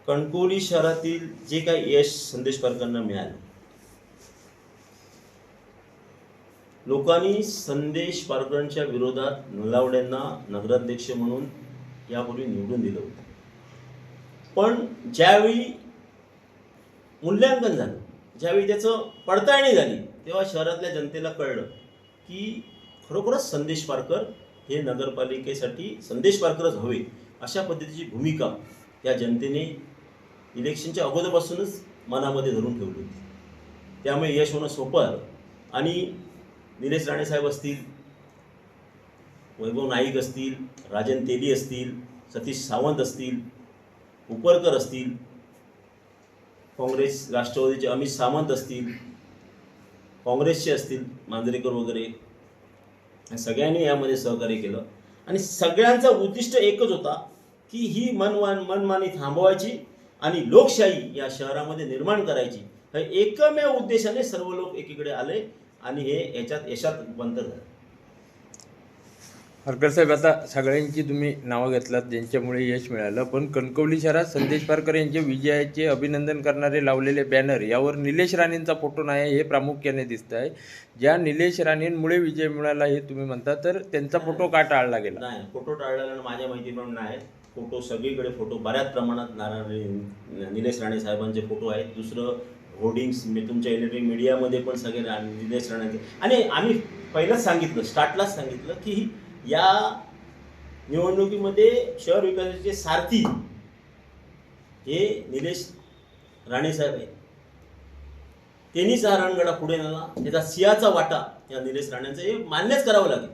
कणकवली शहरातील जे काही यश संदेश पारकरांना मिळालं, लोकांनी संदेश पारकरांच्या विरोधात नलावड्यांना नगराध्यक्ष म्हणून यापूर्वी निवडून दिलं होतं. पण ज्यावेळी मूल्यांकन झालं, ज्यावेळी त्याचं पडताळणी झाली, तेव्हा शहरातल्या जनतेला कळलं की खरोखरच संदेश पारकर हे नगरपालिकेसाठी संदेश पारकरच हवे, अशा पद्धतीची भूमिका या जनतेने इलेक्शनच्या अगोदरपासूनच मनामध्ये धरून ठेवली होती. त्यामुळे यश होणं सोपं आलं. आणि निलेश राणेसाहेब असतील, वैभव नाईक असतील, राजन तेली असतील, सतीश सावंत असतील, उपरकर असतील, काँग्रेस राष्ट्रवादीचे अमित सावंत असतील, काँग्रेसचे असतील मांजरेकर वगैरे, सगळ्यांनी यामध्ये सहकार्य केलं. आणि सगळ्यांचं उद्दिष्ट एकच होता की ही मनमानी थांबवायची आणि लोकशाही या शहरामध्ये निर्माण करायची. हे एकमेव उद्देशाने सर्व लोक एकीकडे आले आणि हे याच्यात यशात रूपांतर झालं. पारकर साहेब, आता सगळ्यांची तुम्ही नावं घेतलात ज्यांच्यामुळे यश मिळालं, पण कणकवली शहरात संदेश पारकर यांच्या विजयाचे अभिनंदन करणारे लावलेले बॅनर यावर निलेश राणेंचा फोटो नाही हे प्रामुख्याने दिसत आहे. ज्या निलेश राणेंमुळे विजय मिळाला हे तुम्ही म्हणता, तर त्यांचा फोटो का टाळला गेला? नाही, फोटो टाळलेला माझ्या माहितीप्रमाणे नाही. फोटो सगळीकडे फोटो बऱ्याच प्रमाणात निलेश राणे साहेबांचे फोटो आहेत. दुसरं होर्डिंग्स तुमच्या इलेक्ट्रॉनिक मीडियामध्ये पण सगळे निलेश राणेंचे. आणि आम्ही पहिलंच सांगितलं, स्टार्टलाच सांगितलं की या निवडणुकीमध्ये शहर विकासाचे सारथी हे निलेश राणेसाहेब आहेत. त्यांनीच हा रणगाडा पुढे नेला. त्याचा सिंहाचा वाटा या निलेश राणेंचा हे मान्यच करावं लागेल.